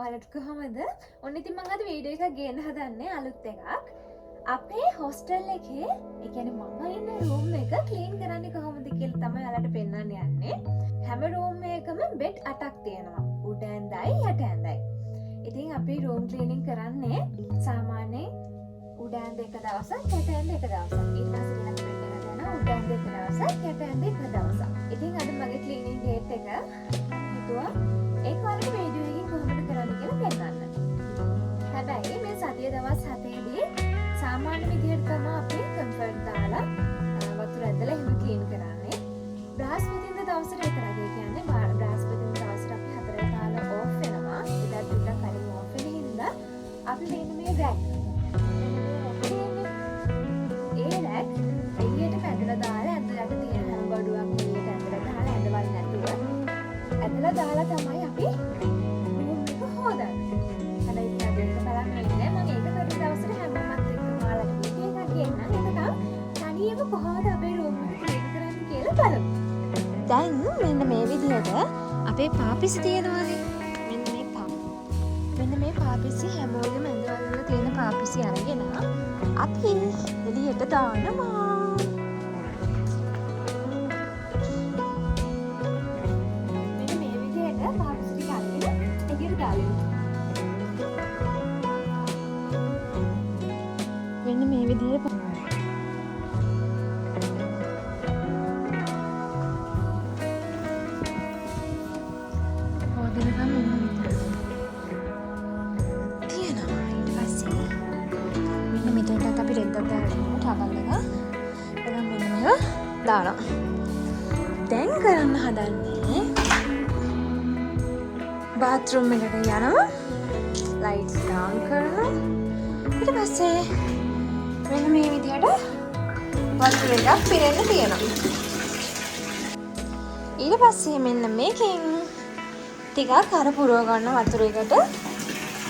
ඔයාලට කොහමද? ඔන්න ඉතින් මම අද වීඩියෝ එකක් ගේන්න හදන්නේ අලුත් එකක්. අපේ හොස්ටල් එකේ ඒ කියන්නේ මම ඉන්න රූම් එක ක්ලීන් කරන්නේ කොහොමද කියලා තමයි ඔයාලට පෙන්වන්න යන්නේ. හැම රූම් එකකම බෙඩ් 8ක් තියෙනවා. උඩ ඇඳයි යට ඇඳයි. ඉතින් අපි රූම් ක්ලීනින් කරන්නේ සාමාන්‍යයෙන් උඩ ඇඳ එක දවසක් යට ඇඳ එක දවසක්. ඊට පස්සේ ඊළඟ බෙඩ් එක ගන්නවා උඩ ඇඳ එක දවසක් යට ඇඳ එක දවසක්. ඉතින් අද මගේ ක්ලීනින් ඩේට් එක හිතුවා ඒක වලට වීඩියෝ එකකින් කොහොමද කරන්නේ කියලා පෙන්නන්න. හැබැයි මේ සතිය දවස් 7ේදී සාමාන්‍ය විදිහට තමයි අපි කම්ෆර්ට් දාලා වතුර ඇදලා එහෙම ක්ලීන් කරන්නේ. බ්‍රහස්පතින්දා දවසට විතරයි. ඒ කියන්නේ බ්‍රහස්පතින්දා දවසට අපි 4 දාලා ඕෆ් වෙනවා. එදා ටිකක් කලින් ඕෆ් වෙන හින්දා අපි මෙන්න මේ රැක් එළියට පැදලා දාලා ඇඳලට තියෙන හැම බඩුවක් එළියට ඇඳලා දාලා ඇඳවල නැතුව ඇඳලා දාලා තමයි අපි රූම් එක හොදන්නේ. හැබැයි ඒක බලන්න ඉන්නේ මම ඒක කරන දවසට හැමෝමත් එක්ක ඔයාලට වීඩියෝ එකක් ගෙන්නන්න. එතකම් තනියම කොහොමද අපේ රූම් එක ක්ලීන් කරන්නේ කියලා බලමු. දැන් මෙන්න මේ විදිහට අපේ පාපිසි තියෙනවානේ. මෙන්න මේ පාපිසි හැමෝගෙම ඇඳවල වල තියෙන පාපිසි අරගෙන අපි එළියට දානවා. මෙන්න මේ විදිහට පාපිසි ටික අරගෙන එළියට දාලා. මෙන්න මේ විදිහට අපි රෙද්දක් දාගන්නවා ටවල් එක. එතන මෙන්න මේක දානවා. දැන් කරන්න හදන්නේ බාත්රූම් එකට යනවා. ලයිට්ස් ඩවුන් කරනවා. ඊට පස්සේ මෙන්න මේ විදිහට වතුර එකක් පිරෙන්න තියෙනවා. ඊට පස්සේ මෙන්න මේකෙන් ටිකක් අර පුරව ගන්න වතුර එකට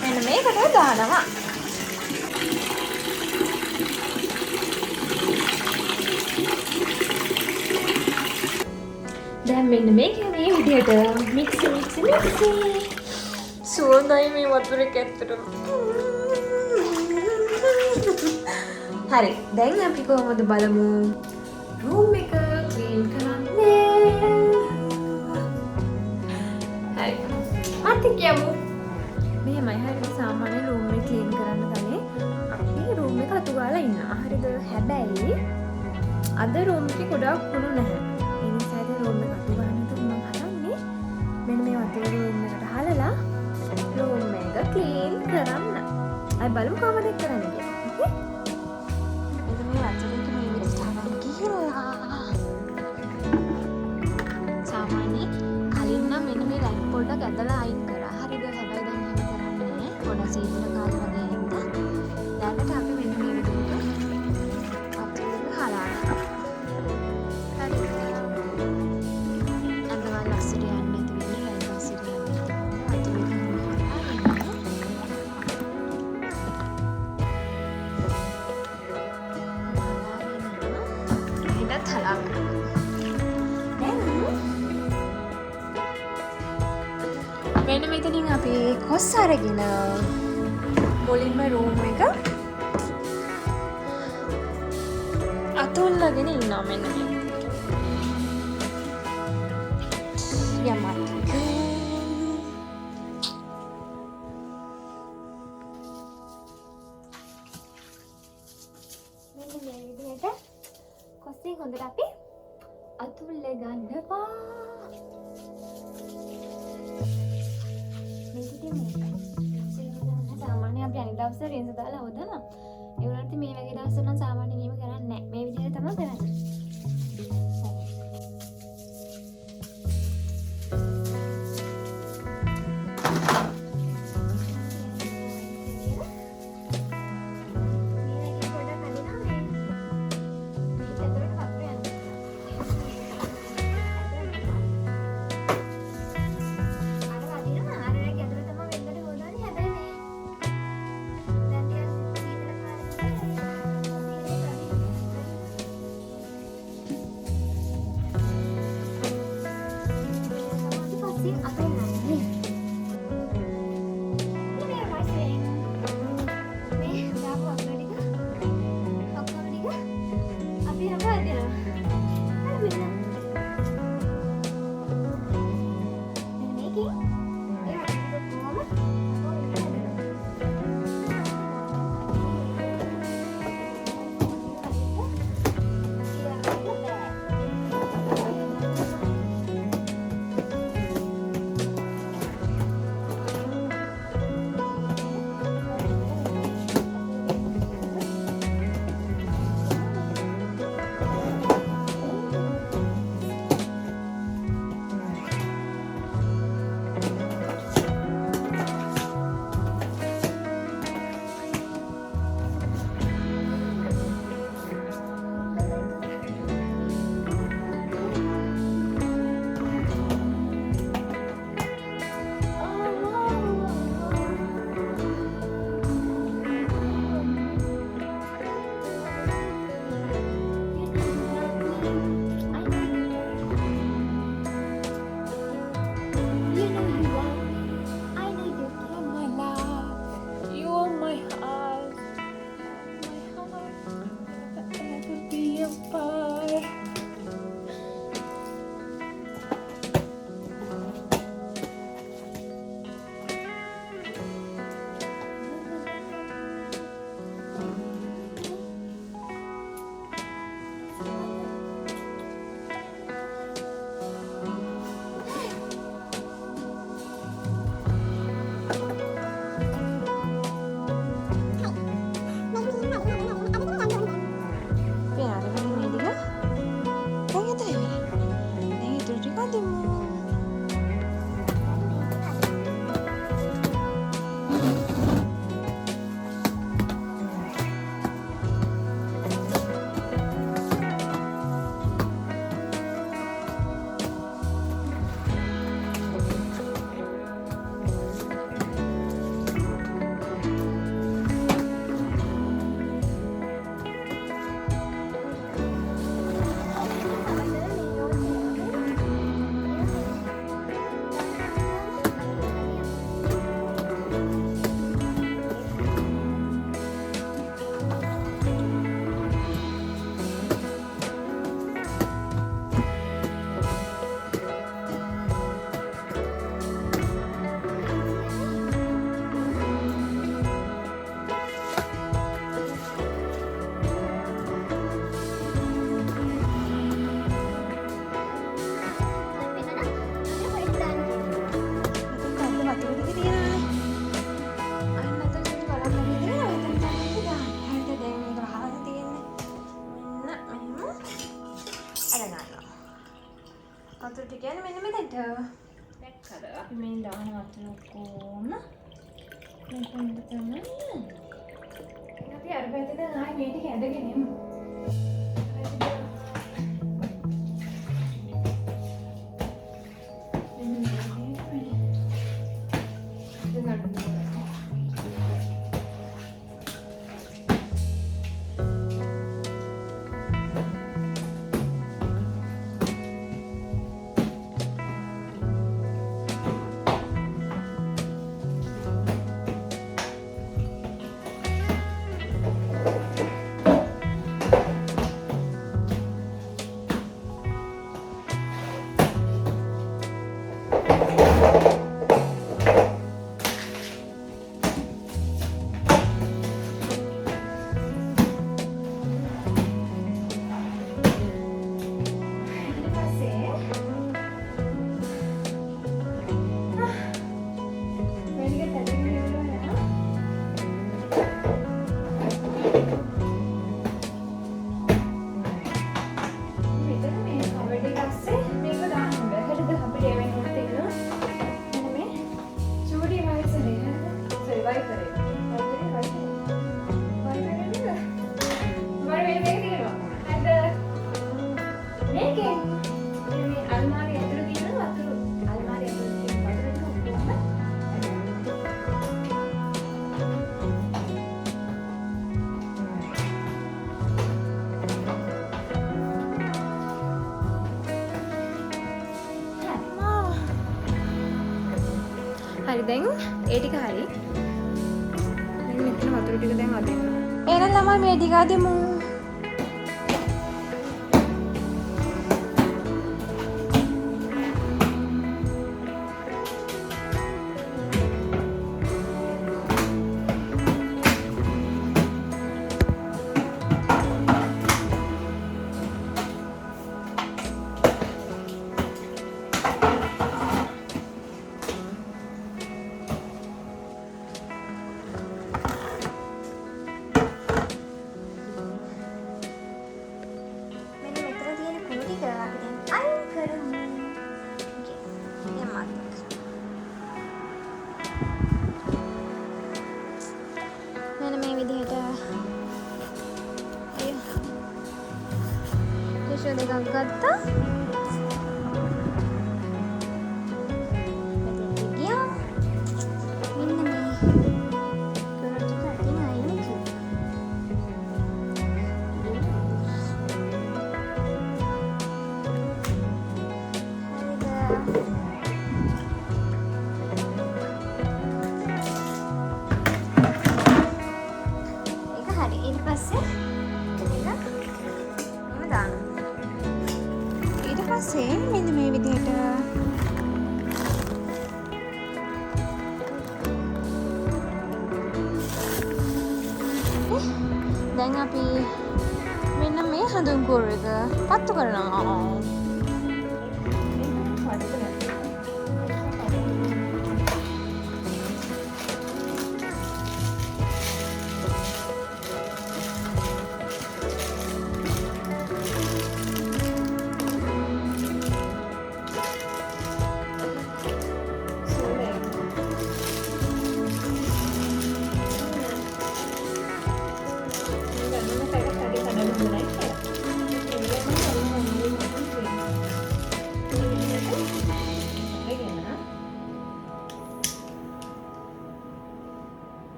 මෙන්න මේකට දානවා. දැන් මෙන්න මේක මේ විදිහට මික්ස් සුවඳයි මේ වතුර එක ඇත්තටම. හරි දැන් අපි කොහොමද බලමු රූම් එක ක්ලීන් කරන්නේ. හරි මත් කියමු. මෙහෙමයි හරිද සාමාන්‍ය රූම් එක ක්ලීන් කරන්න ගන්නේ අපි රූම් එක අතු ගාලා ඉන්නවා. හරිද? හැබැයි අද රූම් එකේ ගොඩක් කුණු නැහැ. රූම් එක අතු ගන්නකොට මම හදන්නේ මෙන්න මේ වතුර රූම් එකට හලලා රූම් එක ක්ලීන් කරන්න. අය බලමු කොහොමද කරන්නේ කියලා. ඕකේ? මෙන්න මේ වතුර එක මේ විදිහට හදන්න ගිහලා සාමාන්‍ය කලින් නම් මෙන්න මේ රැක් පොඩ්ඩක් ඇදලා අයින් කරා. හරිද? හැබැයි දැන් එහෙම කරන්නේ නැහැ. පොඩ සීතල කාලේ වගේ හින්දා දැනට අපි මෙන්න මේ විදිහට වතුර එක හලනවා. මෙන්න මෙතනින් අපි කොස් අරගෙන මුලින්ම රූම් එක අතුල්ලගෙන ඉන්නවා. මෙන්න මේ යමක් මෙන්න මේ විදිහට කොස්සේ හොඳට අපි අතුල්ල ගන්නවා. සාමාන්‍ය අපි අනිත් දවසේ රින්ස් දාලා හොදනවා. ඒ වුණාට මේ වගේ දවස්වල නම් සාමාන්‍යයෙන් එහෙම කරන්නේ නැහැ. මේ විදිහට තමයි කරන්නේ. වතුර ටික යන මෙන්න මෙතනට. දැක්කද? අපි මේ දාන වතුර ඔක්කොම මෙතනට තමයි. අපි අර පැත්තේ දැන් ආයි මේ ටික ඇදගෙන එමු. හරි දැන් ඒ ටික හරි. දැන් මෙතන වතුර ටික දැන් අදින්න. එහෙනම් ළමයි මේ ටික අදිමු. මෙෂර් එකක් ගත්තා. මෙතෙන්ට ගියා. මෙන්න මේ කලර් ටික අතින් අයින් කළා. ඊට පස්සේ මෙහෙම දානවා. ඊට පස්සේ මෙන්න මේ විදිහට දැන් අපි මෙන්න මේ හඳුන් කූරු එක පත්තු කරනවා.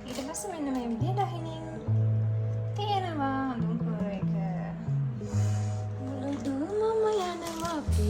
ඊට පස්සේ මෙන්න මේ විදිහට අහිනින් තියෙනවා හඳුන් කූරු එක. මුළුදු මම යනවා අපි